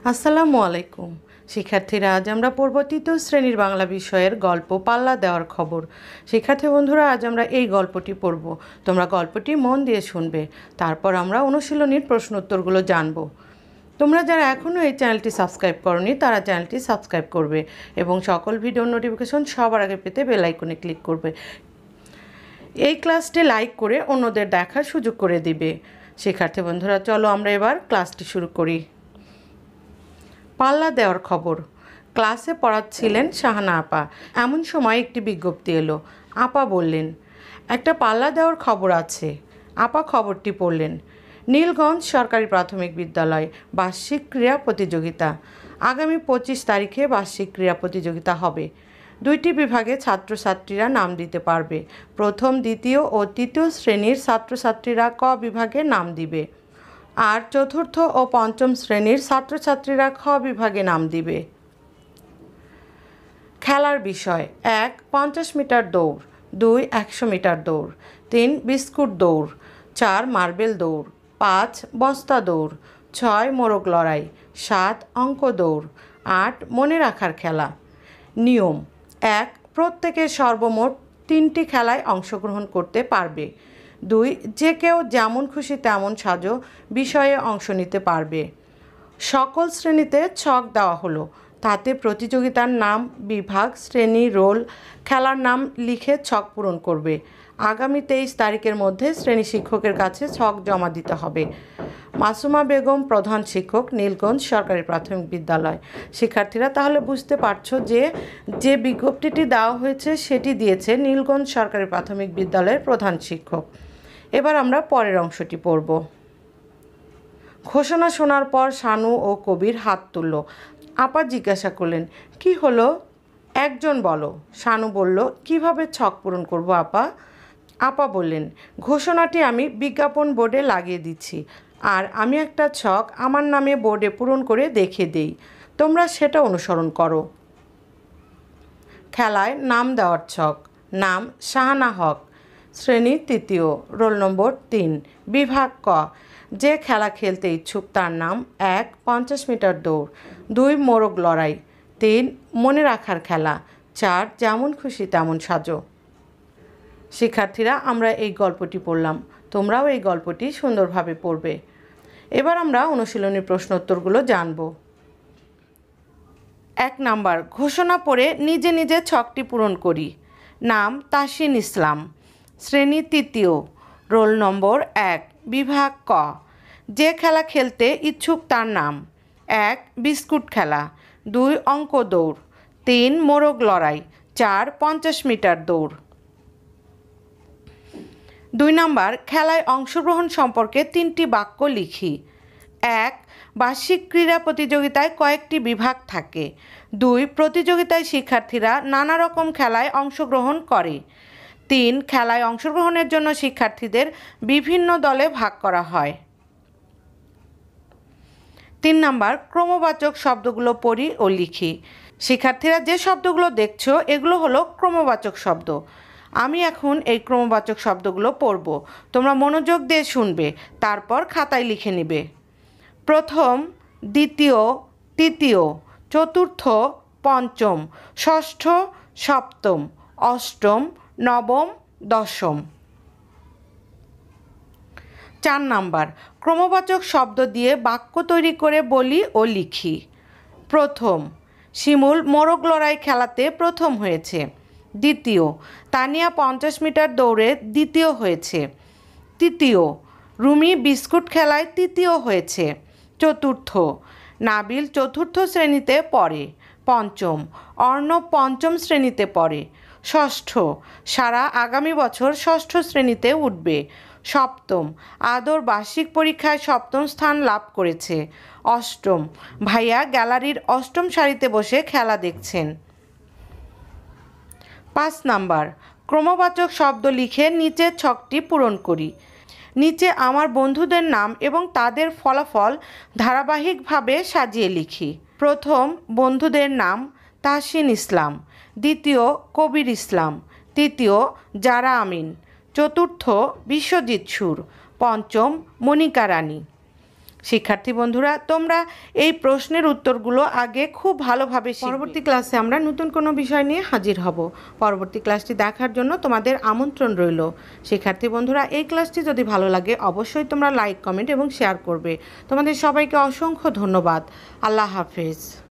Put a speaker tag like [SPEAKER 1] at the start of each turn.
[SPEAKER 1] আসসালামু আলাইকুম শিক্ষার্থীরা, আজ আমরা পড়ব তৃতীয় শ্রেণীর বাংলা বিষয়ের গল্প পাল্লা দেওয়ার খবর। শিক্ষার্থী বন্ধুরা, আজ আমরা এই গল্পটি পড়ব। তোমরা গল্পটি মন দিয়ে শুনবে, তারপর আমরা অনুশীলনীর প্রশ্ন উত্তরগুলো জানব। তোমরা যারা এখনও এই চ্যানেলটি সাবস্ক্রাইব করনি তারা চ্যানেলটি সাবস্ক্রাইব করবে এবং সকল ভিডিওর নোটিফিকেশন সবার আগে পেতে বেল আইকনে ক্লিক করবে। এই ক্লাসটি লাইক করে অন্যদের দেখার সুযোগ করে দিবে। শিক্ষার্থী বন্ধুরা, চলো আমরা এবার ক্লাসটি শুরু করি। পাল্লা দেওয়ার খবর। ক্লাসে পড়াচ্ছিলেন শাহানা আপা। এমন সময় একটি বিজ্ঞপ্তি এলো। আপা বললেন, একটা পাল্লা দেওয়ার খবর আছে। আপা খবরটি পড়লেন। নীলগঞ্জ সরকারি প্রাথমিক বিদ্যালয় বার্ষিক ক্রীড়া প্রতিযোগিতা। আগামী 25 তারিখে বার্ষিক ক্রীড়া প্রতিযোগিতা হবে। 2টি বিভাগে ছাত্রছাত্রীরা নাম দিতে পারবে। প্রথম, দ্বিতীয় ও তৃতীয় শ্রেণীর ছাত্রছাত্রীরা ক বিভাগে নাম দিবে, আর চতুর্থ ও পঞ্চম শ্রেণীর ছাত্রছাত্রীরা খ বিভাগে নাম দিবে। খেলার বিষয়: 1 50 মিটার দৌড়, 2 100 মিটার দৌড়, 3 বিস্কুট দৌড়, 4 মার্বেল দৌড়, 5 বস্তা দৌড়, 6 মোরগ লড়াই, 7 অঙ্ক দৌড়, 8 মনে রাখার খেলা। নিয়ম: 1 প্রত্যেকে সর্বমোট 3টি খেলায় অংশগ্রহণ করতে পারবে। 2 যে কেউ যেমন খুশি তেমন সাজো বিষয়ে অংশ নিতে পারবে। সকল শ্রেণীতে ছক দেওয়া হলো, তাতে প্রতিযোগিতার নাম, বিভাগ, শ্রেণী, রোল, খেলার নাম লিখে ছক পূরণ করবে। আগামী 23 তারিখের মধ্যে শ্রেণী শিক্ষকের কাছে ছক জমা দিতে হবে। মাসুমা বেগম, প্রধান শিক্ষক, নীলগঞ্জ সরকারি প্রাথমিক বিদ্যালয়। শিক্ষার্থীরা, তাহলে বুঝতে পারছো যে বিজ্ঞপ্তিটি দেওয়া হয়েছে সেটি দিয়েছে নীলগঞ্জ সরকারি প্রাথমিক বিদ্যালয়ের প্রধান শিক্ষক। এবার আমরা পরের অংশটি পড়ব। ঘোষণা শোনার পর শানু ও কবির হাত তুলল। আপা জিজ্ঞাসা করলেন, কি হলো? একজন বলো। শানু বলল, কিভাবে ছক পূরণ করব আপা? আপা বললেন, ঘোষণাটি আমি বিজ্ঞাপন বোর্ডে লাগিয়ে দিচ্ছি, আর আমি একটা ছক আমার নামে বোর্ডে পূরণ করে দেখিয়ে দেই, তোমরা সেটা অনুসরণ করো। খেলায় নাম দেওয়ার ছক। নাম: শাহানা হক, শ্রেণী 3য়, রোল নম্বর 3, বিভাগ ক। যে খেলা খেলতে ইচ্ছুক তার নাম: 1 50 মিটার দৌড়, 2 মোরগ লড়াই, 3 মনে রাখার খেলা, 4 যেমন খুশি তেমন সাজো। শিক্ষার্থীরা, আমরা এই গল্পটি পড়লাম, তোমরাও এই গল্পটি সুন্দরভাবে পড়বে। এবার আমরা অনুশীলনী প্রশ্ন উত্তরগুলো জানব। 1 নাম্বার, ঘোষণা পড়ে নিজে নিজে ছকটি পূরণ করি। নাম: তাসিন ইসলাম, শ্রেণী 3য়, রোল নম্বর 1, বিভাগ ক। যে খেলা খেলতে ইচ্ছুক তার নাম: 1 বিস্কুট খেলা, 2 অঙ্ক দৌড়, 3 মোরগ লড়াই, 4 50 মিটার দৌড়। 2 নাম্বার, খেলায় অংশগ্রহণ সম্পর্কে 3টি বাক্য লিখি। 1 বার্ষিক ক্রীড়া প্রতিযোগিতায় কয়েকটি বিভাগ থাকে। 2 প্রতিযোগিতায় শিক্ষার্থীরা নানা রকম খেলায় অংশগ্রহণ করে। 3 খেলায় অংশগ্রহণের জন্য শিক্ষার্থীদের বিভিন্ন দলে ভাগ করা হয়। 3 নাম্বার, ক্রমবাচক শব্দগুলো পড়ি ও লিখি। শিক্ষার্থীরা, যে শব্দগুলো দেখছো এগুলো হলো ক্রমবাচক শব্দ। আমি এখন এই ক্রমবাচক শব্দগুলো পড়ব, তোমরা মনোযোগ দিয়ে শুনবে, তারপর খাতায় লিখে নিবে। প্রথম, দ্বিতীয়, তৃতীয়, চতুর্থ, পঞ্চম, ষষ্ঠ, সপ্তম, অষ্টম, নবম, দশম। 4 নাম্বার, ক্রমবাচক শব্দ দিয়ে বাক্য তৈরি করে বলি ও লিখি। প্রথম, শিমুল মোরগ লড়াই খেলাতে প্রথম হয়েছে। দ্বিতীয়, তানিয়া 50 মিটার দৌড়ে দ্বিতীয় হয়েছে। তৃতীয়, রুমি বিস্কুট খেলায় তৃতীয় হয়েছে। চতুর্থ, নাবিল 4র্থ শ্রেণীতে পড়ে। পঞ্চম, অর্ণব 5ম শ্রেণীতে পড়ে। ষষ্ঠ, সারা আগামী বছর 6ষ্ঠ শ্রেণীতে উঠবে। সপ্তম, আদর বার্ষিক পরীক্ষায় 7ম স্থান লাভ করেছে। অষ্টম, ভাইয়া গ্যালারির 8ম সারিতে বসে খেলা দেখছেন। 5 নাম্বার, ক্রমবাচক শব্দ লিখে নিচের ছকটি পূরণ করি। নিচে আমার বন্ধুদের নাম এবং তাদের ফলাফল ধারাবাহিকভাবে সাজিয়ে লিখি। প্রথম বন্ধুদের নাম: তাসিন ইসলাম, দ্বিতীয় কবির ইসলাম, তৃতীয় জারা আমিন, চতুর্থ বিশ্বজিৎ সুর, পঞ্চম মনিকা রানী। শিক্ষার্থী বন্ধুরা, তোমরা এই প্রশ্নের উত্তরগুলো আগে খুব ভালোভাবে শিখবে। পরবর্তী ক্লাসে আমরা নতুন কোনো বিষয় নিয়ে হাজির হব। পরবর্তী ক্লাসটি দেখার জন্য তোমাদের আমন্ত্রণ রইল। শিক্ষার্থী বন্ধুরা, এই ক্লাসটি যদি ভালো লাগে অবশ্যই তোমরা লাইক, কমেন্ট এবং শেয়ার করবে। তোমাদের সবাইকে অসংখ্য ধন্যবাদ। আল্লাহ হাফেজ।